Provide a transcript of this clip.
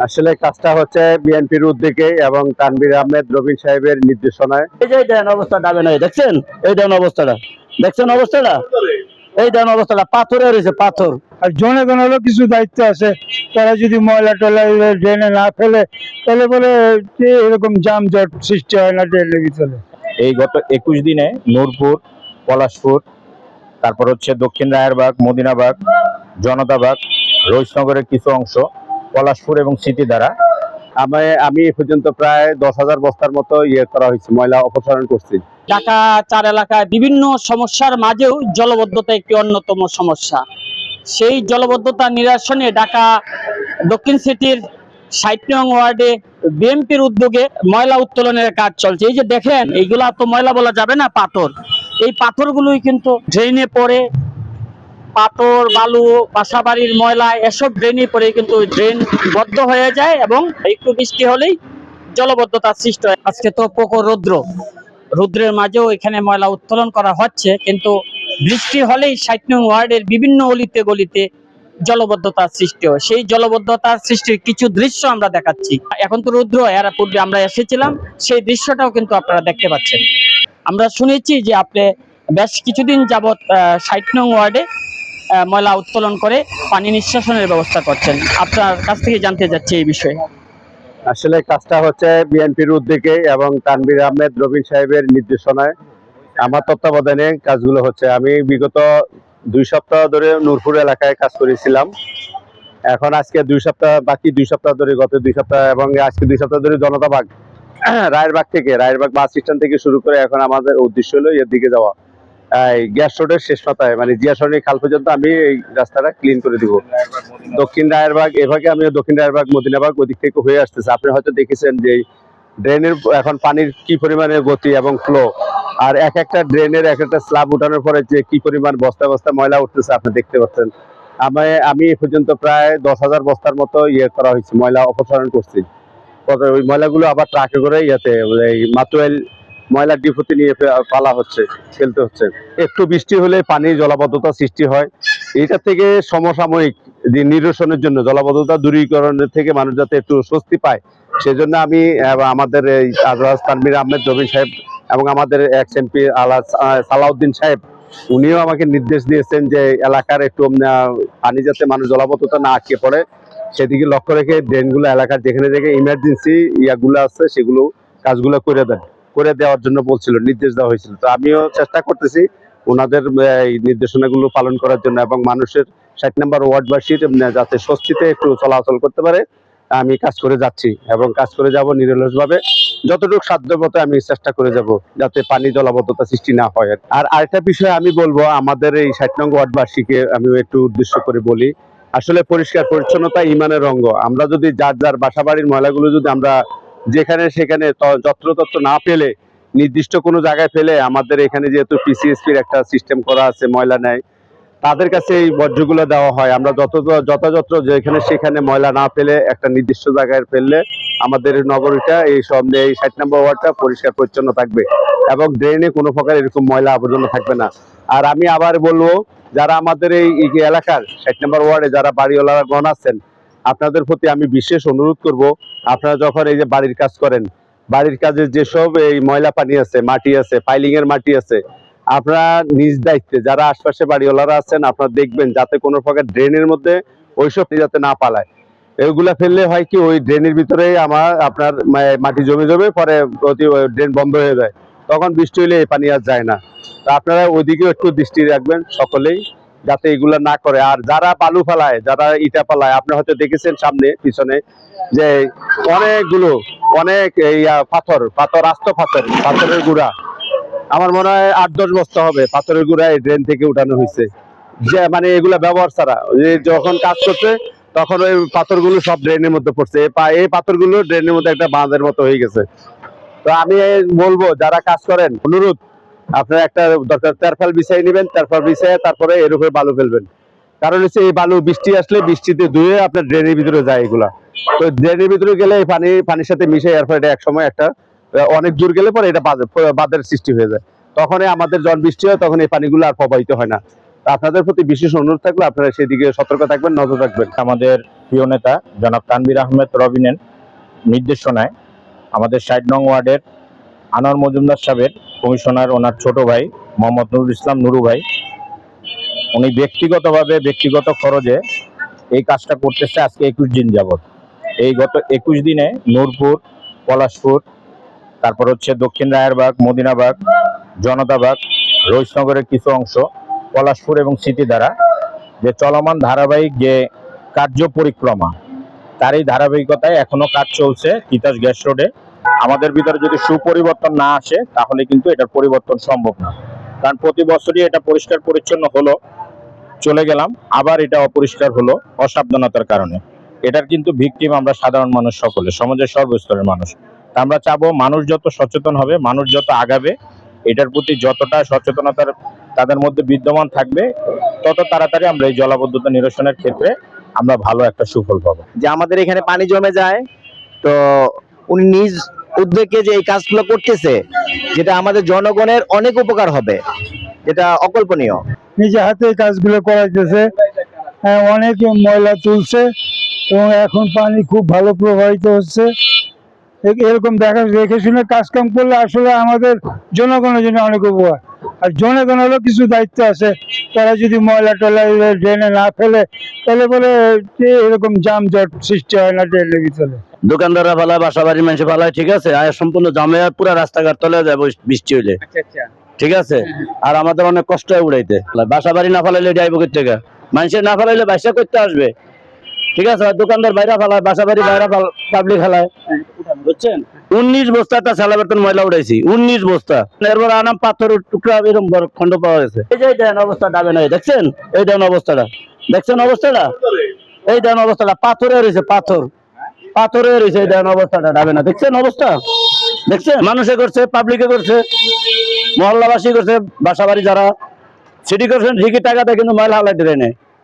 আসলে কাজটা হচ্ছে বিএনপির উদ্যোগে এবং তানভীর আহমেদ রবিন সাহেবের নির্দেশনায়। এই যে দেন অবস্থা ডাবে নাই দেখছেন, এই দেন অবস্থাটা, দেখছেন অবস্থাটা, এই দেন অবস্থাটা পাথরে রয়েছে পাথর। আর জনগণেরও কিছু দায়িত্ব আছে, তারা যদি ময়লা টয়লা ড্রেনে না ফেলে তাহলে বলে যে এরকম যানজট সৃষ্টি হয় না ড্রেনের ভিতরে। এই গত 21 দিনে নূরপুর, পলাশপুর, তারপর হচ্ছে দক্ষিণ রায়েরবাগ, মদিনাবাগ, জনতাবাগ, রইসনগরের কিছু অংশ, পলাশপুর এবং স্মৃতি দ্বারা আমি এ পর্যন্ত প্রায় 10,000 বস্তার মতো করা হয়েছে, ময়লা অপসারণ করছি। ঢাকা 4 এলাকায় বিভিন্ন সমস্যার মাঝেও জলবদ্ধতা একটি অন্যতম সমস্যা। সেই জলবদ্ধতা নিরসনে ঢাকা দক্ষিণ সিটির 60 নং ওয়ার্ডে বিএনপির উদ্যোগে ময়লা উত্তোলনের কাজ চলছে। এই যে দেখেন, এইগুলা তো ময়লা বলা যাবে না, পাথর। এই পাথরগুলোই কিন্তু ড্রেনে পড়ে, পাথর, বালু, বাসাবাড়ির ময়লা এসব ড্রেনে পড়ে কিন্তু ড্রেন বদ্ধ হয়ে যায় এবং একটু বৃষ্টি হলেই জলবদ্ধতার সৃষ্টি হয়। আজকে তো প্রখর রৌদ্রের মাঝেও এখানে ময়লা উত্তোলন করা হচ্ছে, কিন্তু বৃষ্টি হলেই 60 নং ওয়ার্ডের বিভিন্ন অলিতে গলিতে জলবদ্ধতার সৃষ্টি হয়। সেই জলবদ্ধতার সৃষ্টির কিছু দৃশ্য আমরা দেখাচ্ছি। এখন তো রৌদ্র, এর পূর্বে আমরা এসেছিলাম, সেই দৃশ্যটাও কিন্তু আপনারা দেখতে পাচ্ছেন। আমরা শুনেছি যে আপনি বেশ কিছুদিন যাবৎ 60 নং ওয়ার্ডে ময়লা উত্তোলন করে পানি নিষ্কাশনের ব্যবস্থা করছেন। আপনার কাছ থেকে জানতে যাচ্ছি এই বিষয়ে। আসলে কাজটা হচ্ছে বিএনপির উদ্যোগে এবং তানভীর আহমেদ রবিন সাহেবের নির্দেশনায়, আমার তত্ত্বাবধানে কাজগুলো হচ্ছে। আমি বিগত 2 সপ্তাহ ধরে নূরপুর এলাকায় কাজ করেছিলাম। এখন আজকে 2 সপ্তাহ, বাকি 2 সপ্তাহ ধরে, গত 2 সপ্তাহ এবং আজকে 2 সপ্তাহ ধরে জনতাবাগ, রায়েরবাগ বাস স্ট্যান্ড থেকে শুরু করে এখন আমাদের উদ্দেশ্য হলো এর দিকে যাওয়া, এই গ্যাস রোডের শেষ মাথায়, মানে জিয়া সরণি খাল পর্যন্ত আমি এই রাস্তাটা ক্লিন করে দিব। দক্ষিণ রায়েরবাগ এভাবে আমি দক্ষিণ রায়েরবাগ, মদিনাবাগ ওদিক থেকে হয়ে আসতেছে। আপনি হয়তো দেখেছেন যে ড্রেনের এখন পানির কি পরিমাণে গতি এবং ফ্লো, আর এক একটা ড্রেনের এক একটা স্ল্যাব উঠানোর পরে যে কি পরিমাণ বস্তা বস্তা ময়লা উঠতেছে আপনি দেখতে পাচ্ছেন। আমি এ পর্যন্ত প্রায় 10,000 বস্তার মতো করা হয়েছে, ময়লা অপসারণ করছি। ওই ময়লাগুলো আবার ট্রাকে করে এই মাতুয়াইল ময়লা ডিপোতে নিয়ে পালা হচ্ছে, ফেলতে হচ্ছে। একটু বৃষ্টি হলে পানি জলাবদ্ধতা সৃষ্টি হয়। এটা থেকে সমসাময়িক নিরসনের জন্য, জলাবদ্ধতা দূরীকরণের থেকে মানুষ যাতে একটু স্বস্তি পায়, সেজন্য আমি আমাদের এই তানভীর আহমেদ রবিন সাহেব এবং আমাদের এক্স এমপি সালাউদ্দিন সাহেব, উনিও আমাকে নির্দেশ দিয়েছেন যে এলাকার একটু পানি যাতে মানুষ জলাবদ্ধতা না আটকে পড়ে সেদিকে লক্ষ্য রেখে ড্রেনগুলো এলাকার যেখানে যেখানে ইমার্জেন্সি ইয়াগুলো আছে সেগুলো কাজগুলো করে দেওয়ার জন্য বলছিল, নির্দেশ দেওয়া হয়েছিল। তো আমিও চেষ্টা করতেছি ওনাদের এই নির্দেশনাগুলো পালন করার জন্য এবং মানুষের 60 নম্বর ওয়ার্ডবাসীর যাতে স্বস্তিতে একটু চলাচল করতে পারে আমি কাজ করে যাচ্ছি এবং কাজ করে যাব নিরলসভাবে। যতটুকু সাধ্য মতো আমি চেষ্টা করে যাব যাতে পানি জলাবদ্ধতা সৃষ্টি না হয়। আর আরেকটা বিষয় আমি বলবো, আমাদের এই 60 নং ওয়ার্ডবাসীকে আমি একটু উদ্দেশ্য করে বলি, আসলে পরিষ্কার পরিচ্ছন্নতা ইমানের অঙ্গ। আমরা যদি যার যার বাসা বাড়ির ময়লাগুলো যদি আমরা যেখানে সেখানে যত্রতত্র না ফেলে নির্দিষ্ট কোনো জায়গায় ফেলে, আমাদের এখানে যেহেতু পিসিএসপির একটা সিস্টেম করা আছে, ময়লা নেয় তাদের কাছে এই বর্জ্যগুলো দেওয়া হয়। আমরা যথাযথ যেখানে সেখানে ময়লা না ফেলে একটা নির্দিষ্ট জায়গায় ফেললে আমাদের নগরীটা এই 60 নম্বর ওয়ার্ডটা পরিষ্কার পরিচ্ছন্ন থাকবে এবং ড্রেনে কোনো প্রকার এরকম ময়লা আবর্জনা থাকবে না। আর আমি আবার বলবো, যারা আমাদের এই এলাকার 60 নম্বর ওয়ার্ডে যারা বাড়িওয়ালারা গণ আছেন, আপনাদের প্রতি আমি বিশেষ অনুরোধ করব, আপনারা যখন এই যে বাড়ির কাজ করেন, বাড়ির কাজে যেসব এই ময়লা পানি আছে, মাটি আছে, পাইলিং এর মাটি আছে, আপনারা নিজ দায়িত্বে যারা আশপাশে বাড়িওয়ালারা আছেন আপনারা দেখবেন যাতে কোনো প্রকার ড্রেনের মধ্যে ওইসব যাতে না পালায়। এগুলা ফেললে হয় কি, ওই ড্রেনের ভিতরে আপনার মাটি জমে পরে ড্রেন বন্ধ হয়ে যায়, তখন বৃষ্টি হলে এই পানি আর যায় না। তো আপনারা ওইদিকেও একটু দৃষ্টি রাখবেন সকলেই, যাতে এগুলা না করে। আর যারা বালু ফালায়, যারা ইটা ফালায়, আপনি হয়তো দেখেছেন সামনে পিছনে যে অনেক এই আস্ত পাথরের গুঁড়া, আমার মনে হয় 8-10 বস্তা হবে পাথরের গুঁড়া এই ড্রেন থেকে উঠানো হয়েছে, যে মানে এগুলা ব্যবহার ছাড়া। যখন কাজ করছে তখন ওই পাথরগুলো সব ড্রেনের মধ্যে পড়ছে, এই পাথরগুলো ড্রেনের মধ্যে একটা বাঁধের মতো হয়ে গেছে। তো আমি বলবো যারা কাজ করেন, অনুরোধ আপনারা একটা দরকার তেরফাল বিছাই নেবেন, তেরফাল বিছাই তারপরে এর উপরে বালু ফেলবেন। কারণ হচ্ছে এই বালু বৃষ্টি আসলে বৃষ্টিতে ধুয়ে আপনার ড্রেনের ভিতরে যায় এগুলা। তো ড্রেনের ভিতরে গেলে এই পানির সাথে মিশে এর ফলে এটা একসময় একটা অনেক দূর গেলে পরে এটা বাঁধের সৃষ্টি হয়ে যায়। তখনই আমাদের যখন বৃষ্টি হয় তখন এই পানিগুলো আর প্রবাহিত হয় না। তা আপনাদের প্রতি বিশেষ অনুরোধ থাকলে আপনারা সেদিকে সতর্ক থাকবেন, নজর রাখবেন। আমাদের প্রিয় নেতা জনাব তানভীর আহমেদ রবিনের নির্দেশনায় আমাদের ৬০ নং ওয়ার্ডের আনোয়ার মজুমদার সাহেবের কমিশনার, ওনার ছোট ভাই মোহাম্মদ নুরুল ইসলাম নুরু ভাই, উনি ব্যক্তিগত খরচে এই কাজটা করতেছে আজকে 21 দিন যাবত। এই গত 21 দিনে নূরপুর, পলাশপুর, তারপর হচ্ছে দক্ষিণ রায়েরবাগ, মদিনাবাগ, জনতাবাগ, রইসনগরের কিছু অংশ, পলাশপুর এবং স্মৃতি দ্বারা যে চলমান ধারাবাহিক যে কার্য পরিক্রমা, তার এই ধারাবাহিকতায় এখনো কাজ চলছে তিতাস গ্যাস রোডে। আমাদের ভিতরে যদি সুপরিবর্তন না আসে তাহলে কিন্তু এটার পরিবর্তন সম্ভব না। কারণ প্রতি বছরই এটা পরিষ্কার পরিচ্ছন্ন হলো, চলে গেলাম, আবার এটা অপরিষ্কার হলো অসাবধানতার কারণে। এটার কিন্তু ভিকটিম আমরা সাধারণ মানুষ, সকলে, সমাজের সর্বস্তরের মানুষ। তা আমরা চাবো মানুষ যত সচেতন হবে, মানুষ যত আগাবে, এটার প্রতি যতটা সচেতনতার তাদের মধ্যে বিদ্যমান থাকবে, তত তাড়াতাড়ি আমরা এই জলাবদ্ধতা নিরসনের ক্ষেত্রে আমরা ভালো একটা সুফল পাবো। যে আমাদের এখানে পানি জমে যায়, তো উনি নিজ উদ্যোগে যে এই কাজগুলো করতেছে, যেটা আমাদের জনগণের অনেক উপকার হবে, যেটা অকল্পনীয়। নিজে হাতে এই কাজগুলো করাইতেছে, অনেক ময়লা তুলছে এবং এখন পানি খুব ভালো প্রবাহিত হচ্ছে। এরকম দেখে শুনে কাজ কাম করলে আসলে আমাদের জনগণের জন্য অনেক উপকার। আর জনগণেরও কিছু দায়িত্ব আছে, তারা যদি ময়লা টয়লা ড্রেনে না ফেলে তাহলে বলে যে এরকম যানজট সৃষ্টি হয় না ড্রেনের ভিতরে। দোকানদাররা ফালায়, বাসা বাড়ির মানুষ ফালায়, ঠিক আছে, আর সম্পূর্ণ জামে পুরো রাস্তাঘাট তলে যায় বৃষ্টি হইলে, ঠিক আছে। আর আমাদের অনেক কষ্ট হয় উড়াইতে। বাসা বাড়ি না ফালাইলে যাইব কই থেকে, মানুষের না ফালাইলে বাইসা করতে আসবে, ঠিক আছে। আর দোকানদার বাইরে ফালায়, বাসা বাড়ি বাইরে পাবলিক ফালায়, বুঝছেন। 19 বস্তা একটা সালা বেতন ময়লা উড়াইছি, 19 বস্তা। এরপর আনাম পাথরের টুকরা এরকম বড় খন্ড পাওয়া গেছে। এই যে দেন অবস্থা ডাবে নাই, দেখছেন, এই দেন অবস্থাটা, দেখছেন অবস্থাটা, এই দেন অবস্থাটা, পাথরে রয়েছে, পাথরে রয়েছে, এই দেন অবস্থাটা ডাবে না, দেখছেন অবস্থা, দেখছেন। মানুষে করছে, পাবলিকে করছে, মহল্লাবাসী করছে, বাসা বাড়ি যারা সিটি করছেন ঠিকই টাকাতে, কিন্তু ময়লা হালাইতে দেয় না।